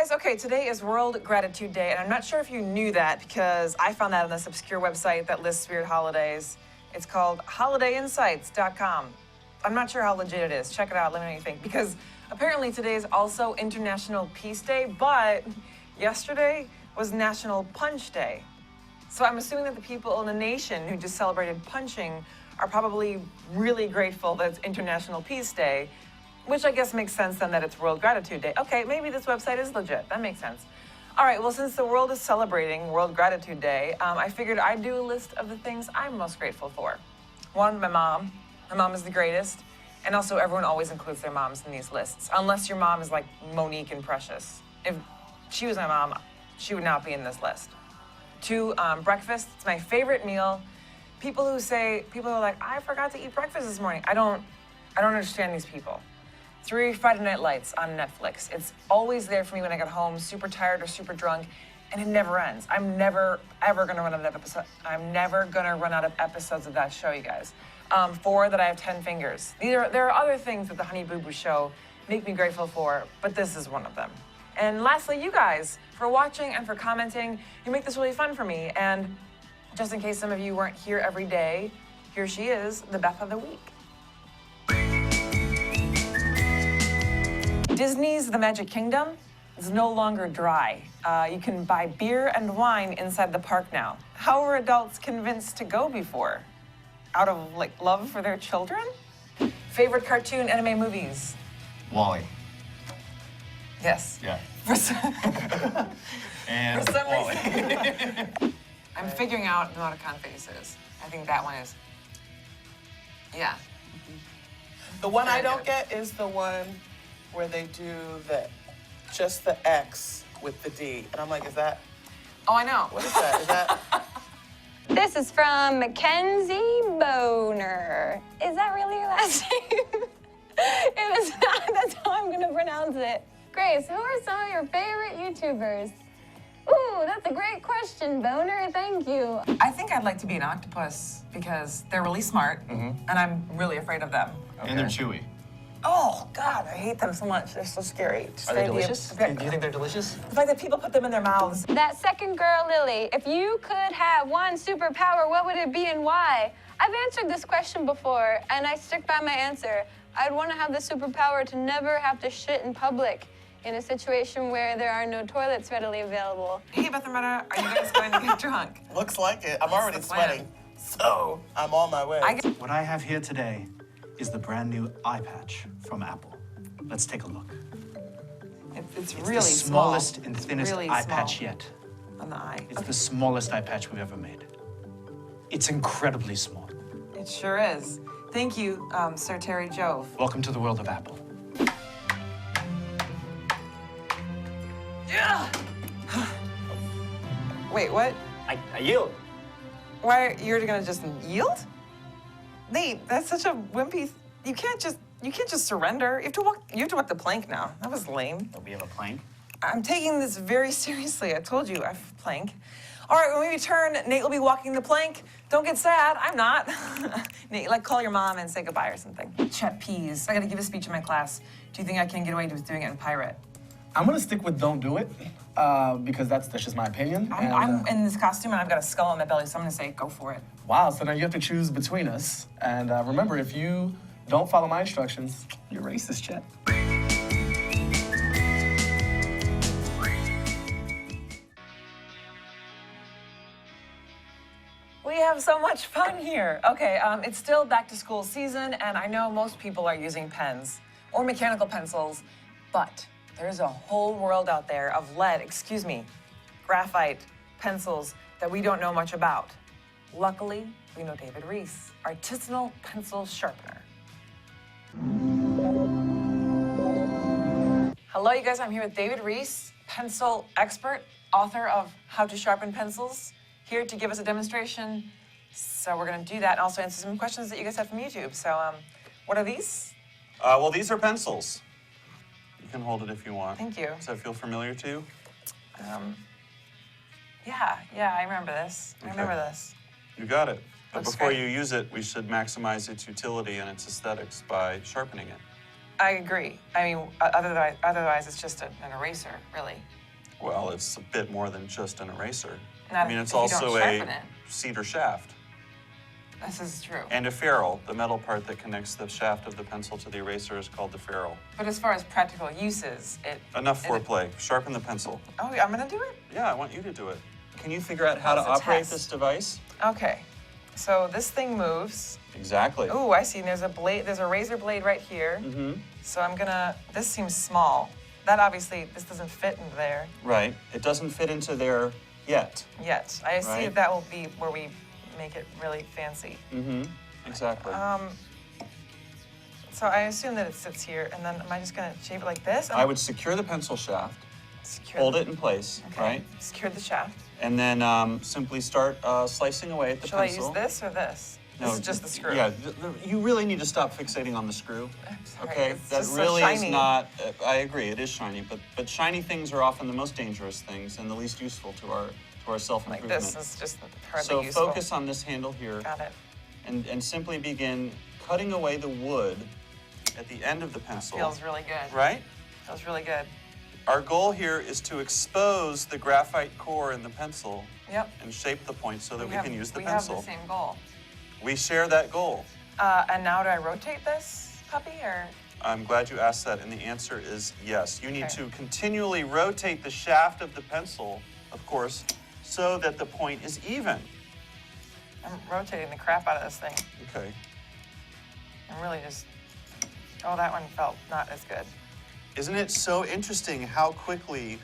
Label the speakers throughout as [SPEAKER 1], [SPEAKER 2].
[SPEAKER 1] guys, okay, today is World Gratitude Day, and I'm not sure if you knew that because I found that on this obscure website that lists weird holidays. It's called holidayinsights.com. I'm not sure how legit it is. Check it out, let me know what you think. Because apparently today is also International Peace Day, but yesterday was National Punch Day. So I'm assuming that the people in the nation who just celebrated punching are probably really grateful that it's International Peace Day, which I guess makes sense then that it's World Gratitude Day. Okay, maybe this website is legit. That makes sense. All right, well, since the world is celebrating World Gratitude Day, I figured I'd do a list of the things I'm most grateful for. One, my mom. My mom is the greatest. And also, everyone always includes their moms in these lists, unless your mom is like Monique and Precious. If she was my mom, she would not be in this list. Two, breakfast. It's my favorite meal. People are like, I forgot to eat breakfast this morning. I don't understand these people. Three, Friday Night Lights on Netflix. It's always there for me when I get home, super tired or super drunk, and it never ends. I'm never, ever gonna run out of episodes. I'm never gonna run out of episodes of that show, you guys. Four, that I have 10 fingers. There are other things that the Honey Boo Boo Show make me grateful for, but this is one of them. And lastly, you guys, for watching and for commenting. You make this really fun for me. And just in case some of you weren't here every day, here she is, the Beth of the Week. Disney's The Magic Kingdom is no longer dry. You can buy beer and wine inside the park now. How were adults convinced to go before? Out of, like, love for their children? Favorite cartoon anime movies?
[SPEAKER 2] Wally.
[SPEAKER 1] Yes.
[SPEAKER 2] Yeah.
[SPEAKER 1] For some
[SPEAKER 2] Wally.
[SPEAKER 1] reason. I'm figuring out the emoticon faces. I think that one is, yeah.
[SPEAKER 3] The one I don't get is the one where they do just the X with the D. And I'm like, is that,
[SPEAKER 1] Oh, I know.
[SPEAKER 3] what is that? Is that,
[SPEAKER 4] This is from Mackenzie Boner. Is that really your last name? If it's not, that's how I'm gonna pronounce it. Grace, who are some of your favorite YouTubers? Ooh, that's a great question, Boner. Thank you.
[SPEAKER 1] I think I'd like to be an octopus because they're really smart and I'm really afraid of them.
[SPEAKER 2] Okay. And they're chewy.
[SPEAKER 1] Oh, God, I hate them so much. They're so scary.
[SPEAKER 5] Are they delicious? Do you think they're delicious?
[SPEAKER 1] The fact that people put them in their mouths.
[SPEAKER 4] That second girl, Lily, if you could have one superpower, what would it be and why? I've answered this question before, and I stick by my answer. I'd want to have the superpower to never have to shit in public in a situation where there are no toilets readily available.
[SPEAKER 1] Hey, Beth and Retta, are you guys going to get drunk?
[SPEAKER 3] looks like it. I'm already
[SPEAKER 1] the plan.
[SPEAKER 3] sweating. So I'm on my way.
[SPEAKER 6] What I have here today is the brand new eye patch from Apple. Let's take a look.
[SPEAKER 1] It's
[SPEAKER 6] It's
[SPEAKER 1] really
[SPEAKER 6] the smallest and thinnest
[SPEAKER 1] really
[SPEAKER 6] eye
[SPEAKER 1] small.
[SPEAKER 6] patch yet.
[SPEAKER 1] On the eye.
[SPEAKER 6] It's the smallest eye patch we've ever made. It's incredibly small.
[SPEAKER 1] It sure is. Thank you, Sir Terry Jove.
[SPEAKER 6] Welcome to the world of Apple.
[SPEAKER 1] Wait, what?
[SPEAKER 5] I yield.
[SPEAKER 1] Why, you're gonna just yield? Nate, that's such a wimpy, you can't just surrender. You have to walk the plank now. That was lame.
[SPEAKER 5] Oh, we have a plank?
[SPEAKER 1] I'm taking this very seriously. I told you, I've plank. All right, when we return, Nate will be walking the plank. Don't get sad, I'm not. Nate, like, call your mom and say goodbye or something. Chet peas. I gotta give a speech in my class. Do you think I can get away with doing it in pirate?
[SPEAKER 7] I'm gonna stick with don't do it, because that's just my opinion.
[SPEAKER 1] I'm in this costume and I've got a skull on my belly, so I'm gonna say go for it.
[SPEAKER 7] Wow, so now you have to choose between us. And remember, if you don't follow my instructions, you're racist, Chet.
[SPEAKER 1] We have so much fun here. Okay, it's still back to school season, and I know most people are using pens or mechanical pencils, but there's a whole world out there of graphite pencils that we don't know much about. Luckily, we know David Reese, artisanal pencil sharpener. Hello, you guys, I'm here with David Reese, pencil expert, author of How to Sharpen Pencils, here to give us a demonstration. So we're gonna do that and also answer some questions that you guys have from YouTube. So, what are these?
[SPEAKER 8] Well, these are pencils. You can hold it if you want.
[SPEAKER 1] Thank you.
[SPEAKER 8] Does that feel familiar to you?
[SPEAKER 1] Yeah, I remember this. I remember this.
[SPEAKER 8] You got it. But
[SPEAKER 1] Looks
[SPEAKER 8] before
[SPEAKER 1] great.
[SPEAKER 8] you use it, we should maximize its utility and its aesthetics by sharpening it.
[SPEAKER 1] I agree. I mean, otherwise it's just an eraser, really.
[SPEAKER 8] Well, it's a bit more than just an eraser.
[SPEAKER 1] Not
[SPEAKER 8] I mean,
[SPEAKER 1] if
[SPEAKER 8] it's
[SPEAKER 1] you don't
[SPEAKER 8] also
[SPEAKER 1] sharpen
[SPEAKER 8] a
[SPEAKER 1] it.
[SPEAKER 8] cedar shaft.
[SPEAKER 1] This is true.
[SPEAKER 8] And a ferrule. The metal part that connects the shaft of the pencil to the eraser is called the ferrule.
[SPEAKER 1] But as far as practical uses,
[SPEAKER 8] Enough foreplay. Sharpen the pencil.
[SPEAKER 1] Oh, I'm gonna do it?
[SPEAKER 8] Yeah, I want you to do it. Can you figure out how to
[SPEAKER 1] That was a
[SPEAKER 8] operate
[SPEAKER 1] test.
[SPEAKER 8] this device?
[SPEAKER 1] Okay. So this thing moves.
[SPEAKER 8] Exactly.
[SPEAKER 1] Ooh, I see. There's a blade. There's a razor blade right here.
[SPEAKER 8] Mm-hmm.
[SPEAKER 1] So I'm gonna. This seems small. That obviously, this doesn't fit into there
[SPEAKER 8] Right. It doesn't fit into there yet.
[SPEAKER 1] yet. I see
[SPEAKER 8] Right.
[SPEAKER 1] that will be where we make it really fancy.
[SPEAKER 8] Mm-hmm. Exactly.
[SPEAKER 1] So I assume that it sits here, and then am I just gonna shape it like this?
[SPEAKER 8] I would secure the pencil shaft,
[SPEAKER 1] secure
[SPEAKER 8] hold
[SPEAKER 1] the-
[SPEAKER 8] it in place,
[SPEAKER 1] Okay.
[SPEAKER 8] right?
[SPEAKER 1] Secure the shaft.
[SPEAKER 8] And then simply start slicing away at the
[SPEAKER 1] Shall I
[SPEAKER 8] pencil.
[SPEAKER 1] use this or this? This is just the screw.
[SPEAKER 8] Yeah, you really need to stop fixating on the screw.
[SPEAKER 1] I'm sorry,
[SPEAKER 8] Okay,
[SPEAKER 1] it's
[SPEAKER 8] that
[SPEAKER 1] just so
[SPEAKER 8] really is
[SPEAKER 1] shiny.
[SPEAKER 8] not. I agree, it is shiny, but shiny things are often the most dangerous things and the least useful to our self
[SPEAKER 1] Like
[SPEAKER 8] improvement.
[SPEAKER 1] this is just hardly
[SPEAKER 8] So
[SPEAKER 1] useful.
[SPEAKER 8] focus on this handle here,
[SPEAKER 1] Got it.
[SPEAKER 8] and simply begin cutting away the wood at the end of the pencil.
[SPEAKER 1] Feels really good.
[SPEAKER 8] Right.
[SPEAKER 1] Feels really good.
[SPEAKER 8] Our goal here is to expose the graphite core in the pencil
[SPEAKER 1] Yep.
[SPEAKER 8] and shape the point so that we
[SPEAKER 1] have-
[SPEAKER 8] can use the
[SPEAKER 1] we
[SPEAKER 8] pencil.
[SPEAKER 1] have the same goal.
[SPEAKER 8] We share that goal.
[SPEAKER 1] And now do I rotate this puppy or?
[SPEAKER 8] I'm glad you asked that, and the answer is yes. You need
[SPEAKER 1] Okay.
[SPEAKER 8] to continually rotate the shaft of the pencil, of course, so that the point is even.
[SPEAKER 1] I'm rotating the crap out of this thing.
[SPEAKER 8] Okay.
[SPEAKER 1] I'm really just. Oh, that one felt not as good.
[SPEAKER 8] Isn't it so interesting how quickly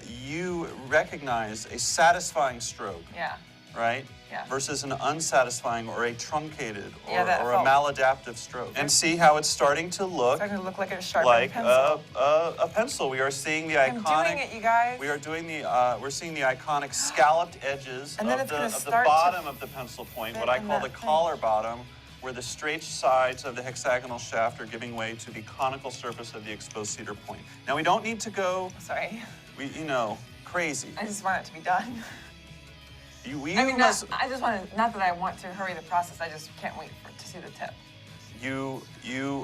[SPEAKER 8] you recognize a satisfying stroke,
[SPEAKER 1] Yeah.
[SPEAKER 8] right?
[SPEAKER 1] Yeah.
[SPEAKER 8] Versus an unsatisfying or a truncated or,
[SPEAKER 1] Yeah, that
[SPEAKER 8] or a
[SPEAKER 1] felt-
[SPEAKER 8] maladaptive stroke. And see how it's starting to look
[SPEAKER 1] It's starting to look like a sharpened
[SPEAKER 8] like
[SPEAKER 1] pencil.
[SPEAKER 8] a pencil. We are seeing the
[SPEAKER 1] I'm
[SPEAKER 8] iconic.
[SPEAKER 1] doing it, you guys.
[SPEAKER 8] We are doing the. We're seeing the iconic scalloped edges
[SPEAKER 1] And then
[SPEAKER 8] of
[SPEAKER 1] it's gonna
[SPEAKER 8] the
[SPEAKER 1] start to
[SPEAKER 8] bottom of the pencil point, what
[SPEAKER 1] fit
[SPEAKER 8] I
[SPEAKER 1] in
[SPEAKER 8] call the
[SPEAKER 1] that thing.
[SPEAKER 8] collar bottom, where the straight sides of the hexagonal shaft are giving way to the conical surface of the exposed cedar point. Now we don't need to go,
[SPEAKER 1] Sorry.
[SPEAKER 8] crazy.
[SPEAKER 1] I just want it to be done.
[SPEAKER 8] You
[SPEAKER 1] I mean,
[SPEAKER 8] must.
[SPEAKER 1] I just want to. Not that I want to hurry the process. I just can't wait to see the tip.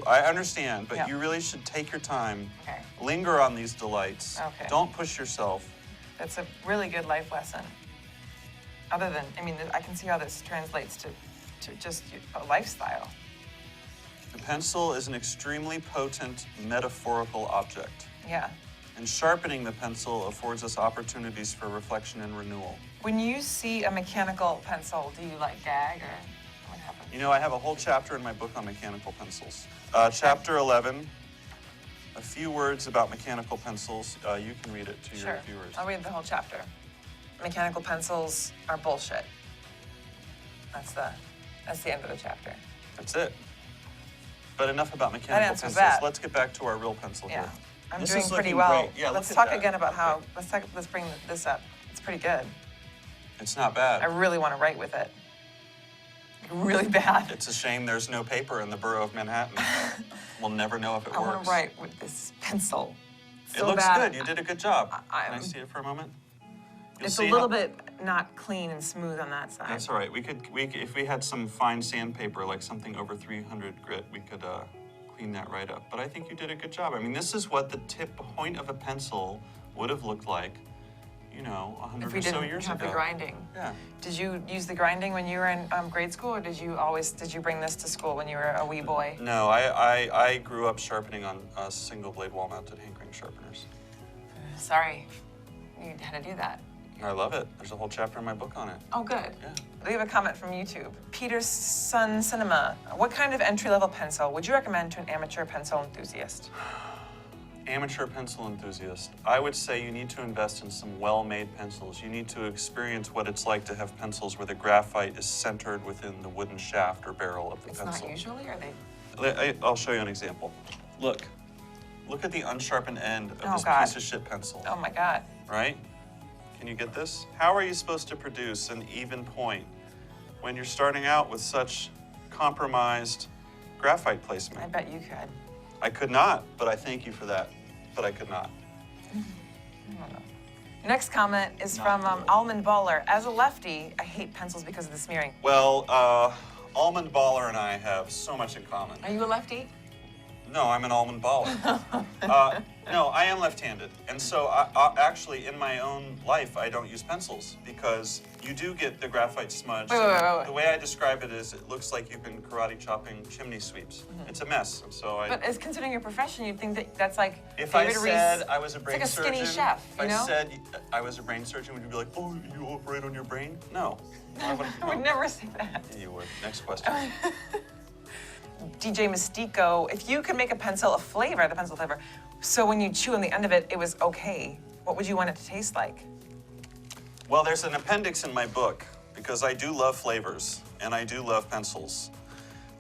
[SPEAKER 8] I understand, but
[SPEAKER 1] Yeah.
[SPEAKER 8] you really should take your time.
[SPEAKER 1] Okay.
[SPEAKER 8] Linger on these delights.
[SPEAKER 1] Okay.
[SPEAKER 8] Don't push yourself.
[SPEAKER 1] That's a really good life lesson. Other than, I mean, I can see how this translates to just a lifestyle.
[SPEAKER 8] The pencil is an extremely potent metaphorical object,
[SPEAKER 1] Yeah.
[SPEAKER 8] and sharpening the pencil affords us opportunities for reflection and renewal.
[SPEAKER 1] When you see a mechanical pencil, do you like gag or what happens?
[SPEAKER 8] You know, I have a whole chapter in my book on mechanical pencils. Chapter 11, a few words about mechanical pencils. You can read it to your
[SPEAKER 1] Sure.
[SPEAKER 8] viewers.
[SPEAKER 1] I'll read the whole chapter. Mechanical pencils are bullshit. That's the end of the chapter.
[SPEAKER 8] That's it. But enough about mechanical
[SPEAKER 1] answers
[SPEAKER 8] pencils.
[SPEAKER 1] that.
[SPEAKER 8] Let's get back to our real pencil
[SPEAKER 1] Yeah.
[SPEAKER 8] here.
[SPEAKER 1] I'm
[SPEAKER 8] This
[SPEAKER 1] doing
[SPEAKER 8] is
[SPEAKER 1] pretty
[SPEAKER 8] looking
[SPEAKER 1] well.
[SPEAKER 8] great. Yeah,
[SPEAKER 1] let's
[SPEAKER 8] look at
[SPEAKER 1] talk
[SPEAKER 8] that.
[SPEAKER 1] again about how.
[SPEAKER 8] Okay.
[SPEAKER 1] Let's bring this up. It's pretty good.
[SPEAKER 8] It's not bad.
[SPEAKER 1] I really want to write with it. Really bad.
[SPEAKER 8] It's a shame there's no paper in the borough of Manhattan. We'll never know if it
[SPEAKER 1] I
[SPEAKER 8] works.
[SPEAKER 1] want to write with this pencil.
[SPEAKER 8] It
[SPEAKER 1] So
[SPEAKER 8] looks
[SPEAKER 1] bad.
[SPEAKER 8] good. You did a good job. Can I
[SPEAKER 1] I'm-
[SPEAKER 8] see it for a moment? You'll
[SPEAKER 1] It's a
[SPEAKER 8] see
[SPEAKER 1] little
[SPEAKER 8] how-
[SPEAKER 1] bit not clean and smooth on that side.
[SPEAKER 8] That's all right. If we had some fine sandpaper, like something over 300 grit, we could clean that right up. But I think you did a good job. I mean, this is what the tip point of a pencil would have looked like, 100
[SPEAKER 1] If we
[SPEAKER 8] or so
[SPEAKER 1] didn't
[SPEAKER 8] years
[SPEAKER 1] have
[SPEAKER 8] ago.
[SPEAKER 1] the grinding.
[SPEAKER 8] Yeah.
[SPEAKER 1] Did you use the grinding when you were in grade school, or did you bring this to school when you were a wee boy?
[SPEAKER 8] No, I grew up sharpening on single blade wall mounted hand crank sharpeners.
[SPEAKER 1] Sorry, you had to do that.
[SPEAKER 8] I love it. There's a whole chapter in my book on it.
[SPEAKER 1] Oh, good.
[SPEAKER 8] Yeah.
[SPEAKER 1] We have a comment from YouTube. Peter's Sun Cinema. What kind of entry-level pencil would you recommend to an amateur pencil enthusiast?
[SPEAKER 8] Amateur pencil enthusiast, I would say you need to invest in some well-made pencils. You need to experience what it's like to have pencils where the graphite is centered within the wooden shaft or barrel of the
[SPEAKER 1] It's
[SPEAKER 8] pencil.
[SPEAKER 1] not usually, are they?
[SPEAKER 8] I'll show you an example. Look at the unsharpened end of
[SPEAKER 1] Oh,
[SPEAKER 8] this
[SPEAKER 1] God.
[SPEAKER 8] piece of shit pencil,
[SPEAKER 1] Oh my God.
[SPEAKER 8] right? Can you get this? How are you supposed to produce an even point when you're starting out with such compromised graphite placement?
[SPEAKER 1] I bet you could.
[SPEAKER 8] I could not, but I thank you for that. But I could not.
[SPEAKER 1] Next comment is from Almond Baller. As a lefty, I hate pencils because of the smearing.
[SPEAKER 8] Well, Almond Baller and I have so much in common.
[SPEAKER 1] Are you a lefty?
[SPEAKER 8] No, I'm an almond baller. No, I am left-handed. And so I actually, in my own life, I don't use pencils because you do get the graphite smudge.
[SPEAKER 1] Wait.
[SPEAKER 8] The way I describe it is it looks like you've been karate chopping chimney sweeps. It's a mess. And so
[SPEAKER 1] But as considering your profession, you'd think that that's like
[SPEAKER 8] if
[SPEAKER 1] David
[SPEAKER 8] I
[SPEAKER 1] Reese.
[SPEAKER 8] said I was a brain
[SPEAKER 1] it's like a
[SPEAKER 8] surgeon,
[SPEAKER 1] skinny chef,
[SPEAKER 8] if
[SPEAKER 1] you know?
[SPEAKER 8] I said I was a brain surgeon, would you be like, oh, you operate on your brain? No.
[SPEAKER 1] I would never say that.
[SPEAKER 8] Yeah, you would. Next question.
[SPEAKER 1] DJ Mystico, if you could make a pencil, a flavor, the pencil flavor, so when you chew on the end of it, it was okay, what would you want it to taste like?
[SPEAKER 8] Well, there's an appendix in my book because I do love flavors and I do love pencils.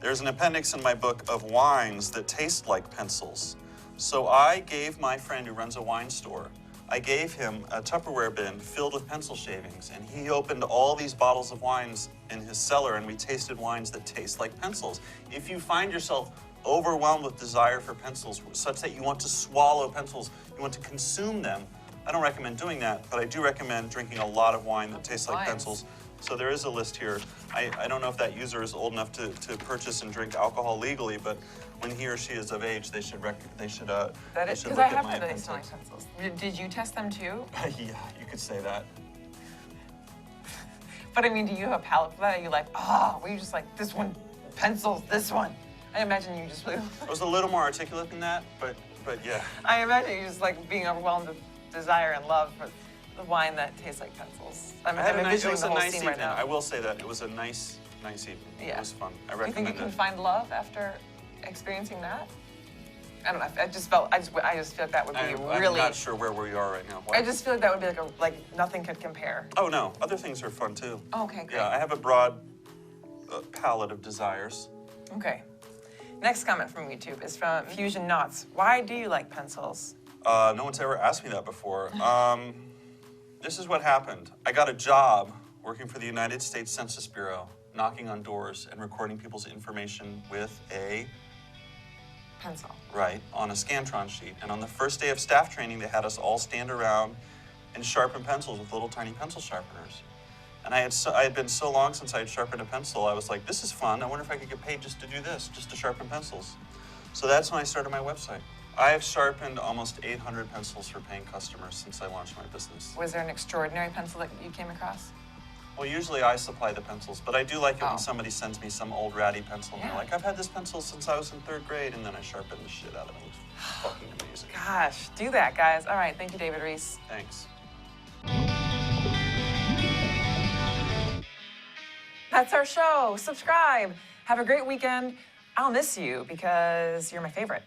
[SPEAKER 8] There's an appendix in my book of wines that taste like pencils. So I gave my friend who runs a wine store, I gave him a Tupperware bin filled with pencil shavings, and he opened all these bottles of wines in his cellar, and we tasted wines that taste like pencils. If you find yourself overwhelmed with desire for pencils, such that you want to swallow pencils, you want to consume them, I don't recommend doing that, but I do recommend drinking a lot of wine that tastes like
[SPEAKER 1] Wines.
[SPEAKER 8] pencils. So there is a list here. I don't know if that user is old enough to purchase and drink alcohol legally, but when he or she is of age, they should
[SPEAKER 1] That is,
[SPEAKER 8] look
[SPEAKER 1] because I
[SPEAKER 8] at
[SPEAKER 1] have
[SPEAKER 8] my
[SPEAKER 1] heard that they smell
[SPEAKER 8] appendix.
[SPEAKER 1] like pencils. Did you test them too?
[SPEAKER 8] Yeah, you could say that.
[SPEAKER 1] But I mean, do you have a palate for that? Are you like, were you just like, this one, pencils, this one? I imagine you just really,
[SPEAKER 8] I was a little more articulate than that, but yeah.
[SPEAKER 1] I imagine you just like being overwhelmed with desire and love for the wine that tastes like pencils. I'm
[SPEAKER 8] It
[SPEAKER 1] envisioning
[SPEAKER 8] was
[SPEAKER 1] the
[SPEAKER 8] a
[SPEAKER 1] whole
[SPEAKER 8] nice
[SPEAKER 1] scene
[SPEAKER 8] evening.
[SPEAKER 1] right now.
[SPEAKER 8] I will say that it was a nice evening.
[SPEAKER 1] Yeah.
[SPEAKER 8] It was fun. I
[SPEAKER 1] Do you think
[SPEAKER 8] recommend
[SPEAKER 1] you can
[SPEAKER 8] it.
[SPEAKER 1] find love after experiencing that? I don't know. I just feel like that would be
[SPEAKER 8] I'm
[SPEAKER 1] really.
[SPEAKER 8] not sure where we are right now. What?
[SPEAKER 1] I just feel like that would be like nothing could compare.
[SPEAKER 8] Oh no, other things are fun too.
[SPEAKER 1] Oh, okay, great.
[SPEAKER 8] Yeah, I have a broad palette of desires.
[SPEAKER 1] Okay. Next comment from YouTube is from Fusion Knots. Why do you like pencils?
[SPEAKER 8] No one's ever asked me that before. This is what happened. I got a job working for the United States Census Bureau, knocking on doors and recording people's information with a
[SPEAKER 1] Pencil.
[SPEAKER 8] right, on a Scantron sheet. And on the first day of staff training, they had us all stand around and sharpen pencils with little tiny pencil sharpeners. And I had been so long since I had sharpened a pencil, I was like, this is fun. I wonder if I could get paid just to do this, just to sharpen pencils. So that's when I started my website. I have sharpened almost 800 pencils for paying customers since I launched my business.
[SPEAKER 1] Was there an extraordinary pencil that you came across?
[SPEAKER 8] Well, usually I supply the pencils, but I do like it
[SPEAKER 1] Oh.
[SPEAKER 8] when somebody sends me some old ratty pencil and
[SPEAKER 1] Yeah.
[SPEAKER 8] they're like, I've had this pencil since I was in 3rd grade, and then I sharpened the shit out of it. It's fucking amazing.
[SPEAKER 1] Gosh, do that, guys. All right, thank you, David Reese.
[SPEAKER 8] Thanks.
[SPEAKER 1] That's our show. Subscribe. Have a great weekend. I'll miss you because you're my favorite.